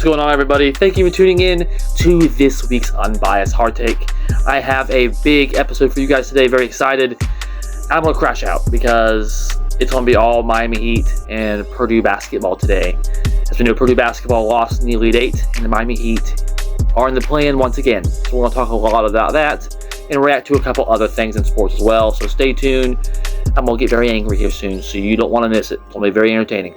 going on, everybody? Thank you for tuning in to this week's Unbiased Hard Take. I have a big episode for you guys today. Very excited. I'm going to crash out because it's going to be all Miami Heat and Purdue basketball today. As we know, Purdue basketball lost in the Elite Eight, and the Miami Heat are in the play-in once again. So we're going to talk a lot about that and react to a couple other things in sports as well. So stay tuned. I'm going to get very angry here soon, so you don't want to miss it. It's going to be very entertaining.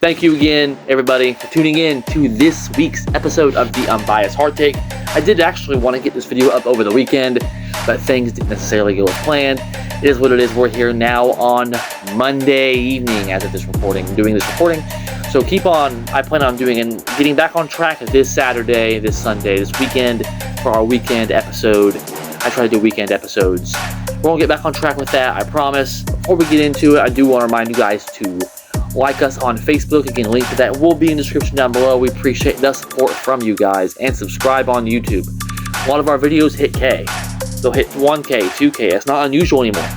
Thank you again, everybody, for tuning in to this week's episode of the Unbiased Hard Take. I did actually want to get this video up over the weekend, but things didn't necessarily go as planned. It is what it is. We're here now on Monday evening as of this recording, doing this recording. So keep on, I plan on doing and getting back on track this Saturday, this Sunday, this weekend for our weekend episode. I try to do weekend episodes. We're going to get back on track with that, I promise. Before we get into it, I do want to remind you guys to like us on Facebook. Again, link to that will be in the description down below. We appreciate the support from you guys. And subscribe on YouTube. A lot of our videos hit K. They'll hit 1K, 2K. That's not unusual anymore,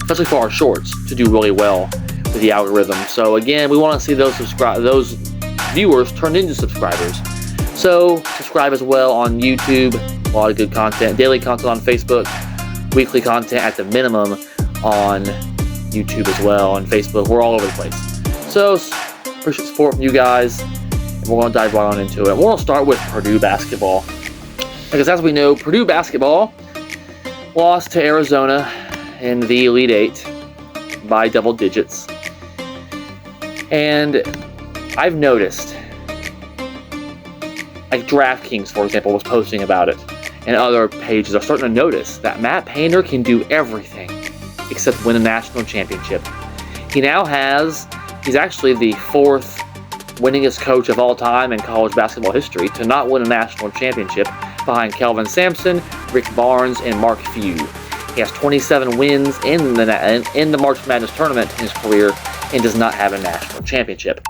especially for our shorts, to do really well with the algorithm. So again, we want to see those viewers turned into subscribers. So subscribe as well on YouTube. A lot of good content, daily content on Facebook, weekly content at the minimum on YouTube as well, and Facebook. We're all over the place. So appreciate support from you guys, and we're going to dive right on into it. We're going to start with Purdue basketball, because as we know, Purdue basketball lost to Arizona in the Elite Eight by double digits. And I've noticed, like DraftKings, for example, was posting about it, and other pages are starting to notice that Matt Painter can do everything except win a national championship. He's actually the fourth winningest coach of all time in college basketball history to not win a national championship, behind Kelvin Sampson, Rick Barnes, and Mark Few. He has 27 wins in the March Madness tournament in his career and does not have a national championship.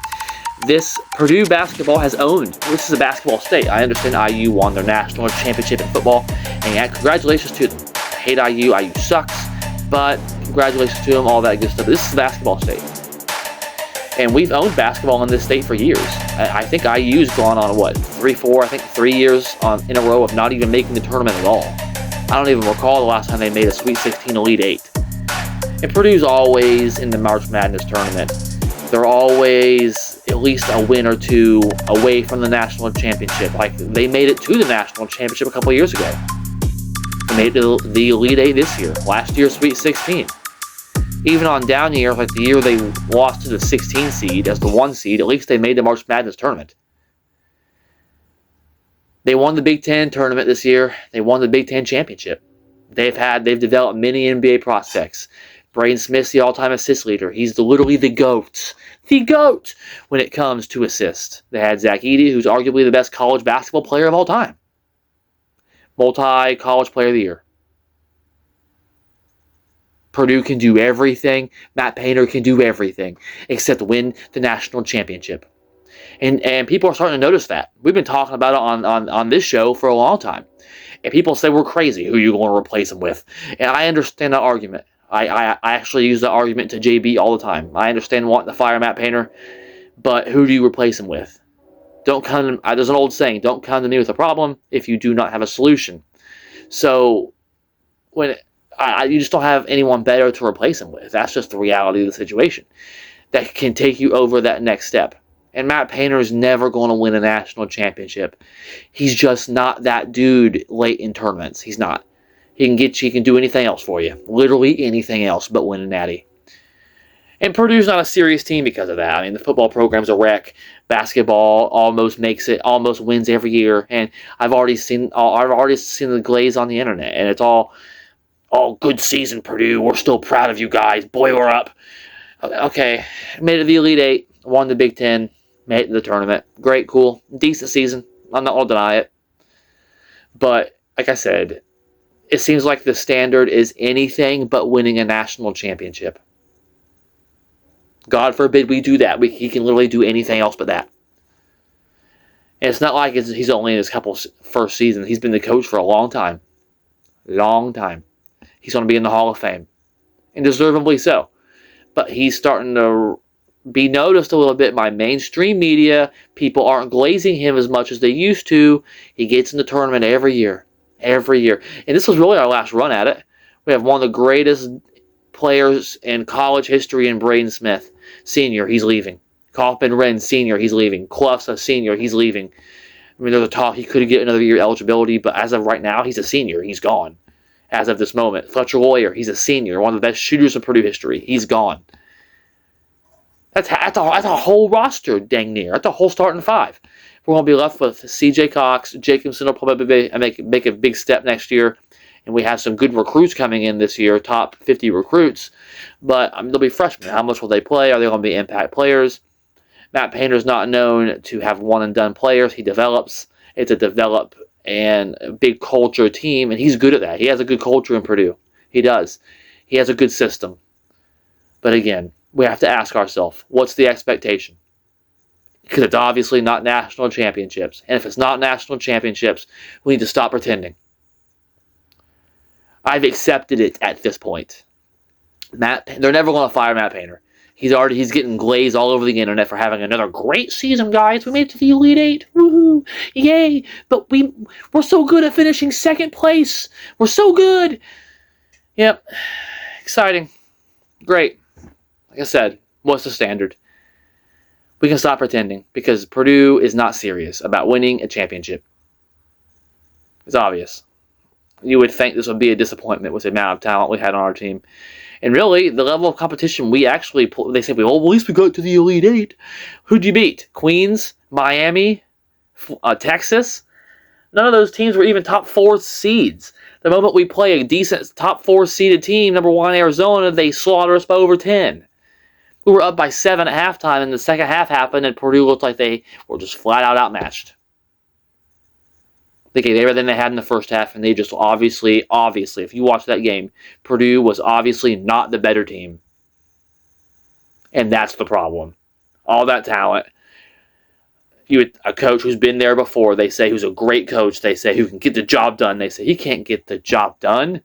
This Purdue basketball has owned. This is a basketball state. I understand IU won their national championship in football, and congratulations to them. I hate IU. IU sucks. But congratulations to them, all that good stuff. This is a basketball state. And we've owned basketball in this state for years. I think IU's gone on, 3 years in a row of not even making the tournament at all. I don't even recall the last time they made a Sweet 16 Elite 8. And Purdue's always in the March Madness tournament. They're always at least a win or two away from the national championship. Like, they made it to the national championship a couple years ago. They made the Elite Eight this year. Last year, Sweet 16. Even on down years, like the year they lost to the 16 seed as the 1 seed, at least they made the March Madness tournament. They won the Big Ten tournament this year. They won the Big Ten championship. They've developed many NBA prospects. Braden Smith's the all-time assist leader. He's literally the GOAT. The GOAT when it comes to assists. They had Zach Edey, who's arguably the best college basketball player of all time. Multi-college player of the year. Purdue can do everything. Matt Painter can do everything except win the national championship. And people are starting to notice that. We've been talking about it on this show for a long time. And people say we're crazy. Who are you going to replace him with? And I understand that argument. I actually use that argument to JB all the time. I understand wanting to fire Matt Painter, but who do you replace him with? There's an old saying, don't come to me with a problem if you do not have a solution. So you just don't have anyone better to replace him with. That's just the reality of the situation that can take you over that next step. And Matt Painter is never going to win a national championship. He's just not that dude late in tournaments. He's not. He can do anything else for you. Literally anything else but win a natty. And Purdue's not a serious team because of that. I mean, the football program's a wreck. Basketball almost wins every year. And I've already seen the glaze on the internet, and it's all good season, Purdue. We're still proud of you guys. Boiler up. Okay, made it to the Elite Eight, won the Big Ten, made it to the tournament. Great, cool, decent season. I'm not going to deny it. But like I said, it seems like the standard is anything but winning a national championship. God forbid we do that. He can literally do anything else but that. And it's not like he's only in his first season. He's been the coach for a long time. Long time. He's going to be in the Hall of Fame. And deservedly so. But he's starting to be noticed a little bit by mainstream media. People aren't glazing him as much as they used to. He gets in the tournament every year. Every year. And this was really our last run at it. We have one of the greatest players in college history in Braden Smith. Senior, he's leaving. Kaufman-Renn, senior, he's leaving. Clussa, senior, he's leaving. I mean, there's a talk he could get another year eligibility, but as of right now, he's a senior. He's gone. As of this moment. Fletcher Loyer, he's a senior. One of the best shooters in Purdue history. He's gone. That's a whole roster, dang near. That's a whole starting five. We're going to be left with C.J. Cox. Jacobson will probably make a big step next year. And we have some good recruits coming in this year, top 50 recruits. But they'll be freshmen. How much will they play? Are they going to be impact players? Matt Painter's not known to have one-and-done players. He develops. It's a develop and a big culture team, and he's good at that. He has a good culture in Purdue. He does. He has a good system. But again, we have to ask ourselves, what's the expectation? Because it's obviously not national championships. And if it's not national championships, we need to stop pretending. I've accepted it at this point. They're never going to fire Matt Painter. He's getting glazed all over the internet for having another great season, guys. We made it to the Elite Eight. Woohoo! Yay! But we're so good at finishing second place. We're so good. Yep. Exciting. Great. Like I said, what's the standard? We can stop pretending because Purdue is not serious about winning a championship. It's obvious. You would think this would be a disappointment with the amount of talent we had on our team. And really, the level of competition they say, well, at least we got to the Elite Eight. Who'd you beat? Queens? Miami? Texas? None of those teams were even top 4 seeds. The moment we play a decent top 4 seeded team, number 1 Arizona, they slaughter us by over 10. We were up by 7 at halftime, and the second half happened, and Purdue looked like they were just flat out outmatched. They gave everything they had in the first half, and they just obviously, if you watch that game, Purdue was obviously not the better team. And that's the problem. All that talent. A coach who's been there before, they say, who's a great coach, they say, who can get the job done, they say, he can't get the job done.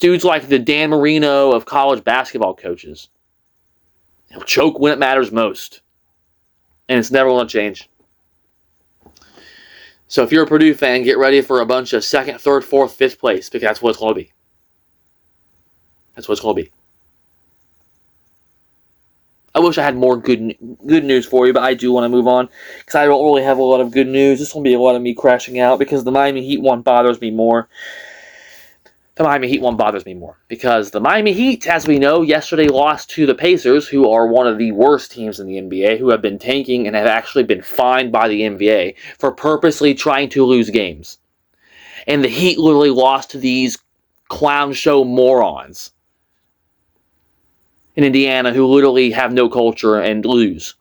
Dudes like the Dan Marino of college basketball coaches. He'll choke when it matters most. And it's never going to change. So if you're a Purdue fan, get ready for a bunch of 2nd, 3rd, 4th, 5th place, because that's what it's going to be. That's what it's going to be. I wish I had more good news for you, but I do want to move on, because I don't really have a lot of good news. This will be a lot of me crashing out, because the Miami Heat one bothers me more. Because the Miami Heat, as we know, yesterday lost to the Pacers, who are one of the worst teams in the NBA, who have been tanking and have actually been fined by the NBA for purposely trying to lose games. And the Heat literally lost to these clown show morons in Indiana who literally have no culture and lose.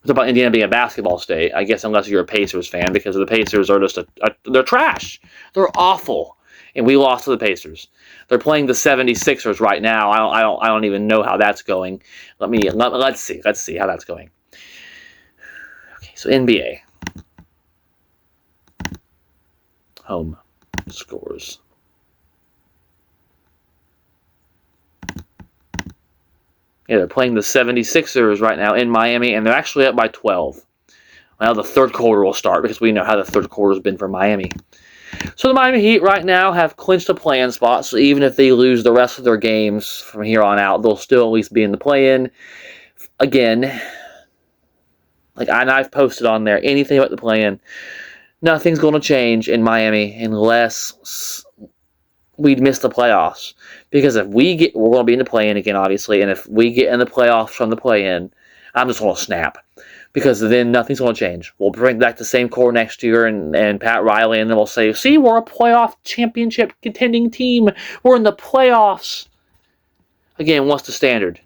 It's about Indiana being a basketball state, I guess, unless you're a Pacers fan, because the Pacers are just they're trash. They're awful. And we lost to the Pacers. They're playing the 76ers right now. I don't even know how that's going. Let's see. Let's see how that's going. Okay, so NBA. Home scores. Yeah, they're playing the 76ers right now in Miami, and they're actually up by 12. Well, the third quarter will start because we know how the third quarter has been for Miami. So the Miami Heat right now have clinched a play-in spot, so even if they lose the rest of their games from here on out, they'll still at least be in the play-in. Again, I've posted on there, anything about the play-in, nothing's going to change in Miami unless we'd miss the playoffs. Because if we're going to be in the play-in again, obviously, and if we get in the playoffs from the play-in, I'm just going to snap. Because then nothing's going to change. We'll bring back the same core next year and Pat Riley, and then we'll say, see, we're a playoff championship contending team. We're in the playoffs. Again, what's the standard?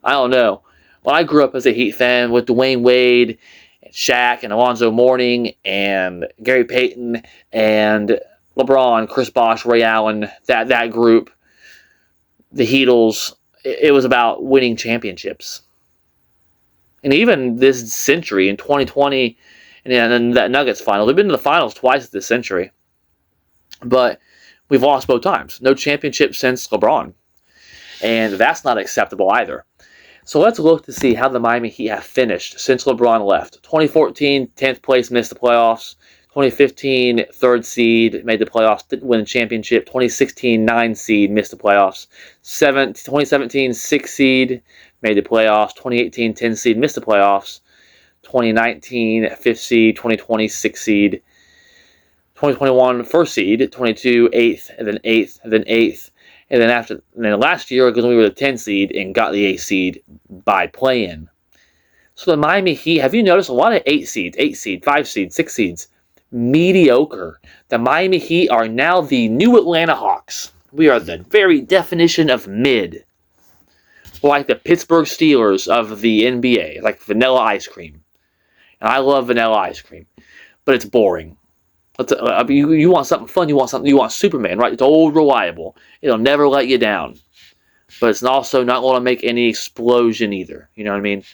I don't know. Well, I grew up as a Heat fan with Dwayne Wade, and Shaq, and Alonzo Mourning, and Gary Payton, and LeBron, Chris Bosh, Ray Allen, that group, the Heatles. It was about winning championships. And even this century, in 2020, and then that Nuggets final, they've been to the finals twice this century. But we've lost both times. No championship since LeBron. And that's not acceptable either. So let's look to see how the Miami Heat have finished since LeBron left. 2014, 10th place, missed the playoffs. 2015, 3rd seed, made the playoffs, didn't win the championship. 2016, 9 seed, missed the playoffs. 2017, 6 seed, made the playoffs. 2018, 10 seed, missed the playoffs. 2019, 5th seed. 2020, 6th seed. 2021, 1st seed. 22, 8th, and then 8th, and then 8th. And then last year, because we were the 10 seed and got the 8 seed by play-in. So the Miami Heat, have you noticed a lot of 8 seed, 5 seed, 6 seeds? Mediocre. The Miami Heat are now the new Atlanta Hawks. We are the very definition of mid. We're like the Pittsburgh Steelers of the NBA, like vanilla ice cream. And I love vanilla ice cream, but it's boring. You want something fun, you want Superman, right? It's old, reliable. It'll never let you down. But it's also not going to make any explosion either. You know what I mean?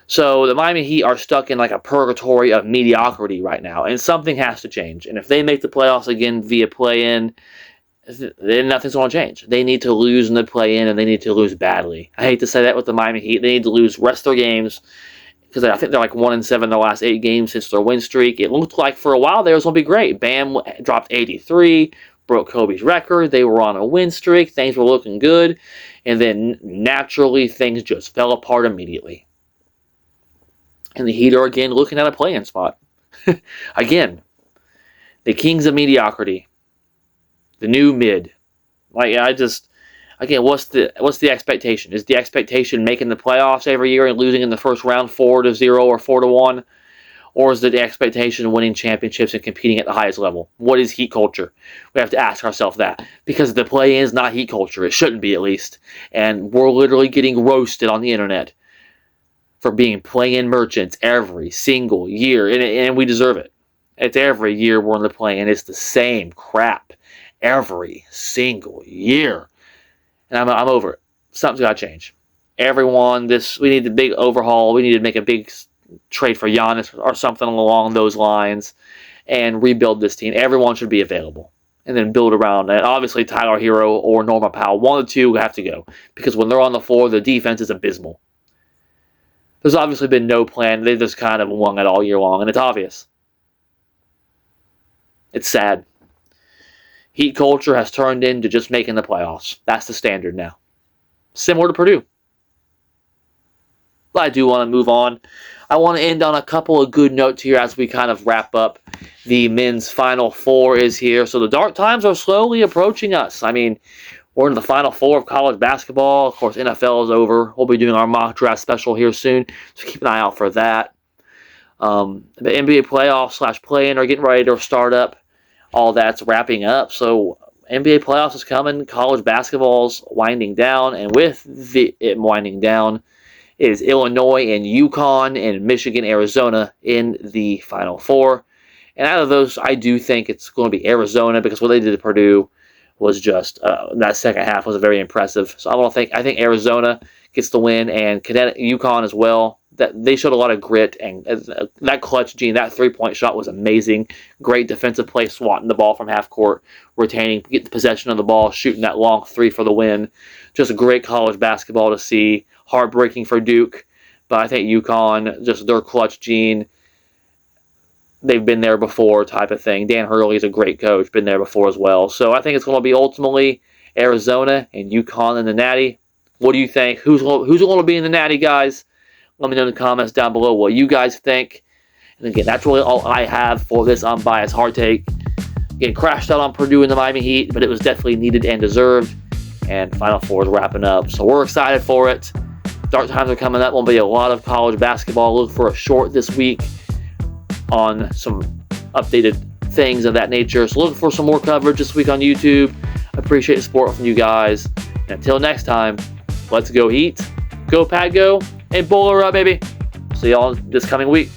So the Miami Heat are stuck in like a purgatory of mediocrity right now. And something has to change. And if they make the playoffs again via play-in, then nothing's going to change. They need to lose in the play-in, and they need to lose badly. I hate to say that with the Miami Heat. They need to lose the rest of their games, because I think they're like 1-7 the last 8 games since their win streak. It looked like for a while there was going to be great. Bam dropped 83, broke Kobe's record. They were on a win streak. Things were looking good. And then naturally things just fell apart immediately. And the Heat are again looking at a play-in spot. Again, the kings of mediocrity. The new mid. Again, what's the expectation? Is the expectation making the playoffs every year and losing in the first round 4-0 or 4-1? Or is it the expectation winning championships and competing at the highest level? What is Heat culture? We have to ask ourselves that. Because the play-in is not Heat culture. It shouldn't be, at least. And we're literally getting roasted on the internet for being play-in merchants every single year. And we deserve it. It's every year we're in the play-in. It's the same crap every single year. And I'm over it. Something's got to change. Everyone, we need the big overhaul. We need to make a big trade for Giannis or something along those lines and rebuild this team. Everyone should be available. And then build around it. Obviously, Tyler Hero or Norman Powell, one of the two have to go. Because when they're on the floor, the defense is abysmal. There's obviously been no plan. They just kind of won it all year long. And it's obvious. It's sad. Heat culture has turned into just making the playoffs. That's the standard now. Similar to Purdue. But I do want to move on. I want to end on a couple of good notes here as we kind of wrap up. The men's Final Four is here. So the dark times are slowly approaching us. I mean, we're in the Final Four of college basketball. Of course, NFL is over. We'll be doing our mock draft special here soon. So keep an eye out for that. The NBA playoffs / play-in are getting ready to start up. All that's wrapping up. So NBA playoffs is coming. College basketball's winding down. And with it winding down is Illinois and UConn and Michigan, Arizona in the Final Four. And out of those, I do think it's going to be Arizona because what they did to Purdue was just, that second half was very impressive. So I think Arizona gets the win, and UConn as well. That they showed a lot of grit, and that clutch gene, that three-point shot was amazing. Great defensive play, swatting the ball from half court, retaining, get the possession of the ball, shooting that long three for the win. Just great college basketball to see. Heartbreaking for Duke, but I think UConn, just their clutch gene, they've been there before type of thing. Dan Hurley's a great coach, been there before as well. So I think it's going to be ultimately Arizona and UConn in the Natty. What do you think? Who's going to be in the Natty, guys? Let me know in the comments down below what you guys think. And again, that's really all I have for this unbiased hard take. Again, crashed out on Purdue in the Miami Heat, but it was definitely needed and deserved. And Final Four is wrapping up. So we're excited for it. Dark times are coming up. Will be a lot of college basketball. Look for a short this week on some updated things of that nature. So look for some more coverage this week on YouTube. I appreciate the support from you guys. And until next time, let's go Heat. Go Pat, go. And bowler up, baby. See y'all this coming week.